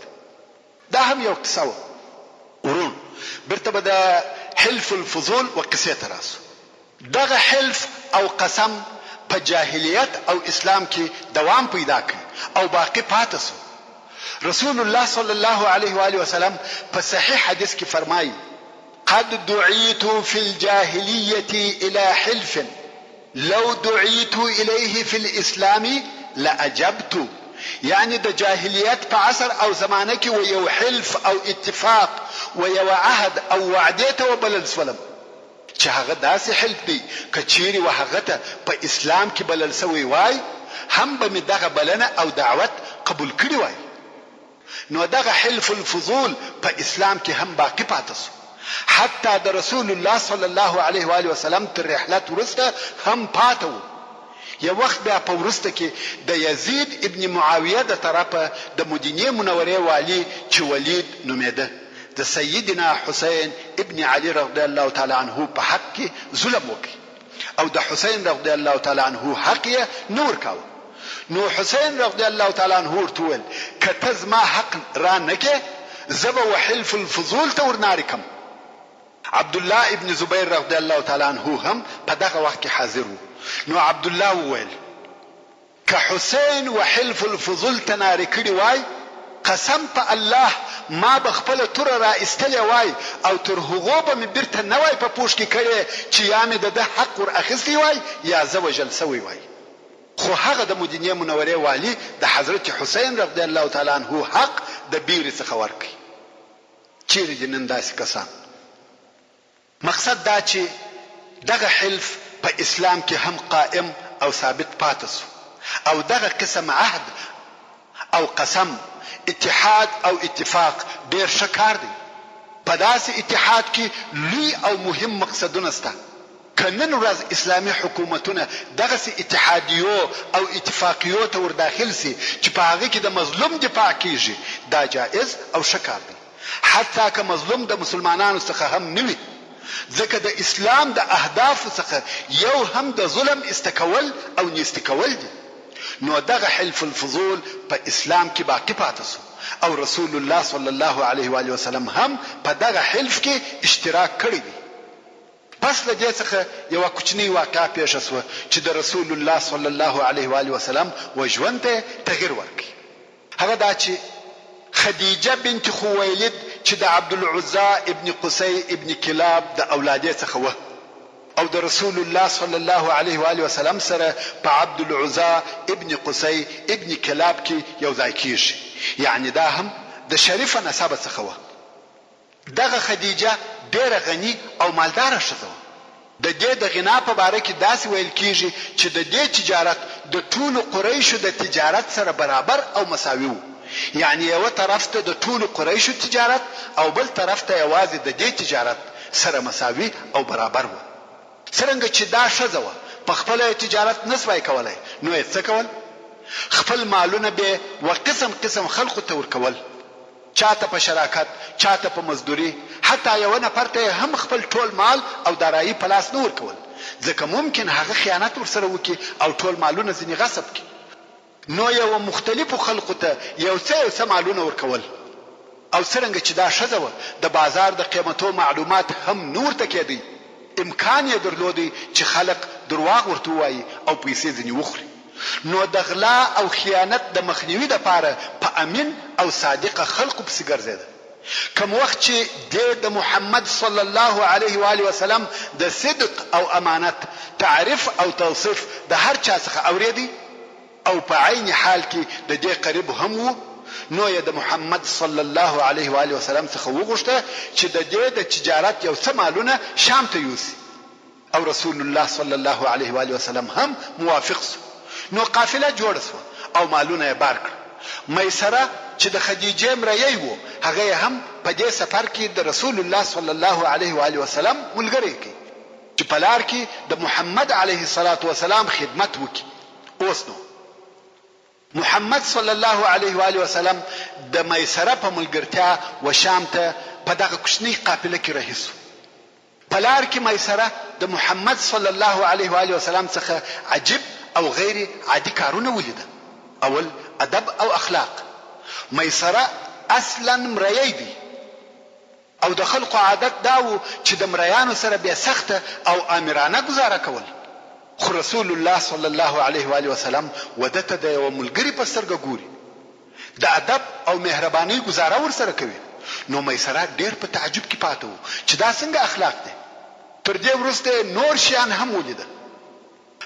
A: دا هم یو قصه ورون برته به د حلف الفضول وقصه تراسو. دغه حلف او قسم په جاهلیت او اسلام کې دوام پیدا کړ او باقی پاتې شو. رسول الله صلی الله علیه و آله وسلم په صحیح حدیث کې فرمایي قد دعيت في الجاهلية الى حلف لو دعيت اليه في الاسلام لاجبت. یعنی د جاهلیت په عصر او زمانه کې و یو حلف او اتفاق و یو عهد او وعده ته وبلل سولم چې هغه داسې حلف دی کچيري و هغه ته په اسلام کې بلل سوی وای هم به دغه بلنه او دعوت قبول کړی وای. نو دغه حلف الفضول په اسلام کې هم باقی پاتې شو. حتی د رسول الله صلی الله علیه و آله وسلم تر رحلت ورسته هم پاتو. یو وخت بیا په ورسته کې د یزید ابن معاویه د طرفه د مدینه منوره والی چې ولید نومېده د سیدنا حسین ابن علی رضی الله تعالی عنه په حق کې ظلم وکړي او د حسین رضی الله تعالی عنه حق یې نور کاوه. نو حسین رضی الله تعالی عنه ورتول کته زما حق را نکه زب وحلف الفضول ته ورناریکم. عبد الله ابن زبیر رضی الله تعالی عنه هم په دغه وخت کې حاضر وو. نو عبد الله وویل که حسین وحلف الفضول تناری کړي وای قسم په الله ما بخپل تور را استلې وای او تر هغه به مې برته نه وای په پوښ کې کړي چې یا مې د حق ور اخیستی وای یا زوجل سوی وای. خو هغه د مدینه منوره والی د حضرت حسین رضی الله تعالی عنہ حق د بیر څخه ورکي. چیرې جنن داسې کسان. مقصد دا چې دغه حلف په اسلام کې هم قائم او ثابت پاتې شو او دغه قسم عهد او قسم اتحاد او اتفاق ډیر شکار دی. په داسې اتحاد کې لوی او مهم مقصدونه شته. کنن ورځ اسلامي حکومتونه دغه اتحادیو او اتفاقیو ته ور داخل سي چې په هغه کې د مظلوم دفاع کیږي دا جائز او شکار دی. حتی که مظلوم د مسلمانانو څخه هم نوي ځکه د اسلام د اهداف څخه یو هم د ظلم استکول او نیستکول دي. نو دغه حلف الفضول په اسلام کې باقی پاتې شو او رسول الله صلی الله علیه و آله وسلم هم په دغه حلف کې اشتراک کړی دی. پس له دې څخه یو کوچنی واقعه پیښ شوه چې د رسول الله صلی الله علیه و آله وسلم وژوند ته تغیر ورکړي. هغه دا چې خدیجه بنت خویلد چې د عبد العزى ابن قصي ابن كلاب د اولادې څخه و او د رسول الله صلی الله علیه و آله وسلم سره په عبد العزى ابن قصي ابن كلاب کې یو ځای کیږي. یعنی دا هم د شریفه نسب څخه و. دغه خدیجه ډیره غنی او مالدار شوه. د دې د غنا په باره کې داسې ویل کیږي چې د دې تجارت د ټولو قریشو د تجارت سره برابر او مساوي وو. یعنی یو طرف ته د ټولو قریشو تجارت او بل طرف ته یوازې د دې تجارت سره مساوي او برابر وو. څنګه چې دا شزه و په خپل تجارت نسوي کولای نو یې څه کول؟ خپل مالونه به وقسم قسم خلقو ته ورکول چاته په شراکت، چاته په مزدوري، حتی یو نفر ته هم خپل ټول مال او دارایی په لاس نه ورکول، ځکه ممکن هغه خیانت ورسره وکړي او ټول مالونه ځینې غصب کړي. نو یو مختلفو خلقو ته یو څه مالونه ورکول. او څرنګه چې دا ښځه وه، د بازار د قیمتو معلومات هم نور ته کېدی، امکان یې درلودی چې خلق درواغ ورته ووایي او پیسې ځینې وخوري. نو د غلا او خیانت د مخنیوي دپاره په امین او صادقه خلقو پسې ګرځېده. کوم وخت چې د محمد صلی الله علیه و آله وسلم د صدق او امانت تعریف او توصیف د هر چا څخه اوریدي او په عین حال کې د دې قریب هم وو، نو یې د محمد صلی الله علیه و آله وسلم څخه وغوښته چې د دې د تجارت یو څه مالونه شام ته یوسي، او رسول الله صلی الله علیه و آله وسلم هم موافق شو. نو قافله جوړه شوه او مالونه یې بار کړ. میسره چې د خدیجې مریی وو، هغه هم په دې سفر کې د رسول الله صلی الله علیه و آله وسلم ملګری کی چې په لار کې د محمد علیه الصلاة والسلام خدمت وکړي. اوس نو محمد صلی الله علیه و آله وسلم د میسره په ملګرتیا و شام ته په دغه کوچنۍ قافله کې رهي شو. په لار کې میسره د محمد صلی الله علیه و آله وسلم څخه عجیب او غیر عادي کارونه ولیده. اول ادب او اخلاق. میسره اصلا مریی دی او د خلقو عادت داو چې د مریانو سره بیا سخته او امرانه گزاره کول، خو رسول الله صلی الله علیه و آله وسلم ودته د یو ملګری په سترګه ګوري، د ادب او مهرباني گزاره ورسره کوي. نو میسره ډیر په تعجب کې پاتې وو چې دا څنګه اخلاق دي. تر دې وروسته نور شیان هم ولیده.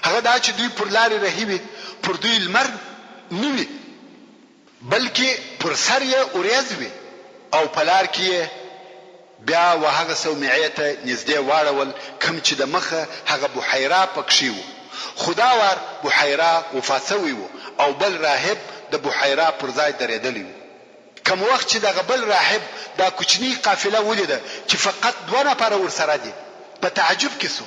A: هغه دا چې دوی پر لارې رهي وي، پر دوی لمر نه وي بلکې پر سر یې اوریځ وي، او په لار کې بیا وهغه صومعې ته نږدې واړول کوم چې د مخه هغه بحیره پکښې وو. خدا وار بحیره وفات شوی وو او بل راهب د بحیره پر ځای درېدلی وو. کوم وخت چې دغه بل راهب دا کوچنی قافله ولیده چې فقط 2 نفره ورسره دي، په تعجب کې سو.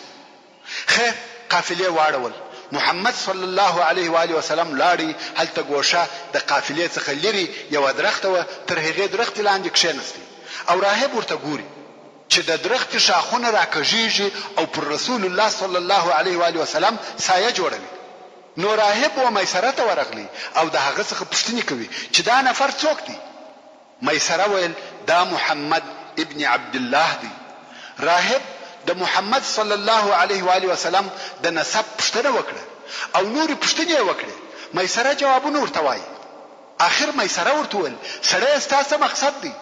A: خیر قافله واړول. محمد صلی الله علیه و آله وسلم لاړی هلته ګوشه د قافلې څخه لري یو درخت و، تر هغې درخت لاندې کښېنستی او راهب ورته ګوري چې د درخت شاخونه راکږیږي او پر رسول الله صلی الله علیه و آله وسلم سایه جوړوي. نو راهب و میسره ته ورغلی او د هغه څخه پوښتنه کوي چې دا نفر څوک دی. میسره ویل دا محمد ابن عبد الله دی. راهب د محمد صلی الله علیه و آله وسلم د نسب پوښتنه وکړه او نورې پوښتنې وکړې. میسره جوابونه ورته وایي. اخر میسره ورته ویل سړی ستا څه مقصد دی؟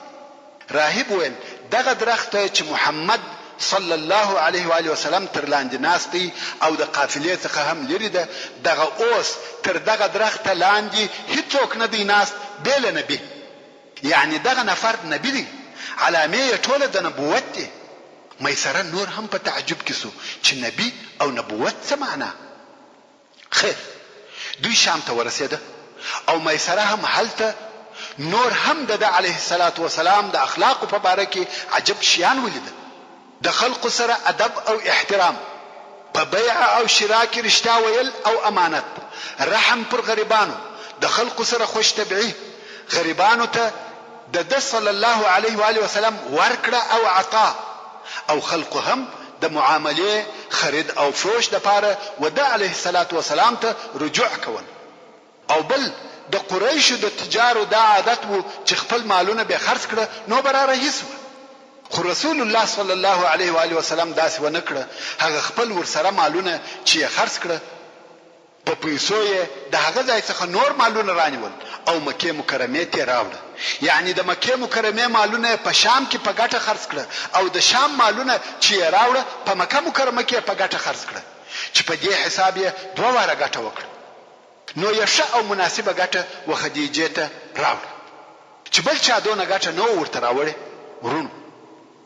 A: راهب ویل دغه درخت چې محمد صلی الله علیه و آله وسلم تر لاندې ناست دی او د قافلې څخه هم لري ده، دغه اوس تر دغه درخت لاندې هیڅوک نه دی ناست بې له نبي، یعنی دغه نفر نبی دی، علامې یې ټوله د نبوت دی. میسره نور هم په تعجب کې سو چې نبی او نبوت څه معنا. خیر دوی شام ته ورسېده او میسره هم هلته نور هم د علیه الصلاة والسلام د اخلاقو په باره کې عجب شیان ولیده. د خلقو سره ادب او احترام، په بیع او شراء کې رښتیا ویل او امانت، رحم پر غریبانو، د خلقو سره خوش طبعي، غریبانو ته د صلی الله علیه و آله وسلم ورکړه او عطا، او خلقو هم د معاملې خرید او فروش د پاره و د علیه الصلاة والسلام ته رجوع کول. او بل د قریشو د تجارو دا عادت وو چې خپل مالونه به خرڅ کړه نو به را رهي سوه، خو رسول الله صلی الله علیه و آله وسلم داسې ونه کړه. هغه خپل ورسره مالونه چې یې خرڅ کړه په پیسو یې د هغه ځای څخه نور مالونه رانیول او مکې مکرمې ته راوړه. یعنی د مکې مکرمې مالونه په شام کې په ګټه خرڅ کړه او د شام مالونه چې یې راوړه په مکه مکرمه کې په ګټه خرڅ کړه، چې په دې حساب یې 2 واره ګټه وکړه. نو یې ښه او مناسبه ګټه و خدیجې ته راوړه چې بل چا دونه ګټه نه ورته راوړې. ورونو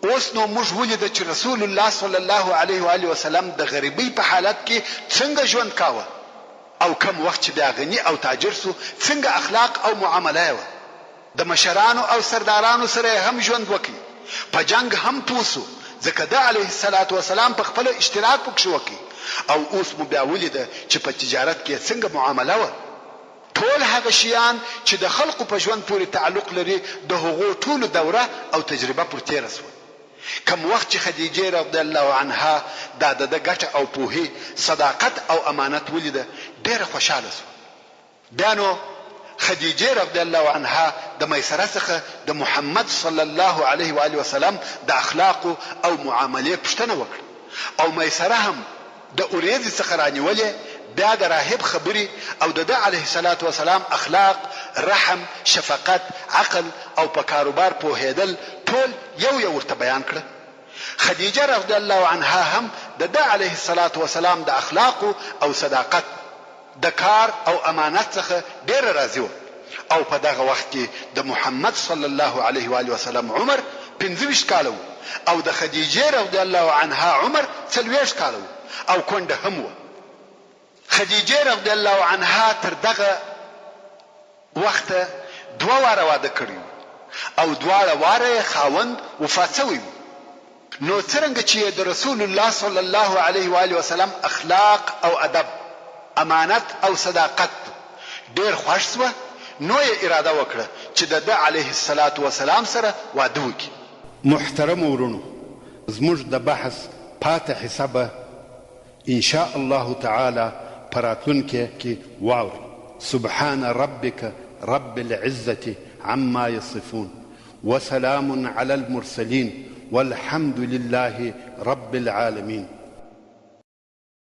A: اوس نو موږ ولیده چې رسول الله صلی الله علیه و آله وسلم د غریبۍ په حالت کې څنګه ژوند کاوه او کم وخت چې بیا غني او تاجر سو څنګه اخلاق او معامله وه. د مشرانو او سردارانو سره هم ژوند وکړي، په جنگ هم پوسو ځکه د علیه الصلاة والسلام په خپل اشتراک پکښې وکړي. او اوس مو بیا ولیده چې په تجارت کې څنګه معامله وه.
B: ټول هغه شیان چې د خلقو په ژوند پورې تعلق لري د هغو ټولو دوره او تجربه پر تیره سوه. کم وخت چې خدیجه رضی الله عنها دا د ګټه او پوهې صداقت او امانت ولیده ډېره خوشاله سوه. بیا نو خدیجه رضی الله عنها د میسره څخه د محمد صلی الله علیه و آله وسلم د اخلاق او معاملې پوښتنه وکړه او میسره هم د اوریځ څخه رانیولې. بیا د راهب خبري او د علیه الصلاة والسلام اخلاق، رحم، شفقت، عقل او په کاروبار پوهېدل ټول یو ورته بیان کړه. خدیجه رضی الله عنها هم د علیه الصلاة والسلام د اخلاق او صداقت، د کار او امانت څخه ډېره راضي وه. او په دغه وخت کې د محمد صلی الله علیه و آله وسلم عمر 25 کاله و او د خدیجه رضی الله عنها عمر 40 کاله و او کونډه هم وه. خدیجه رضی الله عنها تر دغه وخت 2 واره واده کړی او 2 واره خاوند وفات شوی. نو څرنګه چې د رسول الله صلی الله علیه و آله وسلم اخلاق او ادب، امانت او صداقت ډېر خوښ شوه، نو یې اراده وکړه چې د علیه الصلاة والسلام سره واده وکړي.
A: محترم ورونو، زموږ د بحث پاتې حصه به ان شاء الله تعالی په راتلونکي کې واورئ. سبحان ربك رب العزة عما يصفون وسلام على المرسلين والحمد لله رب العالمين.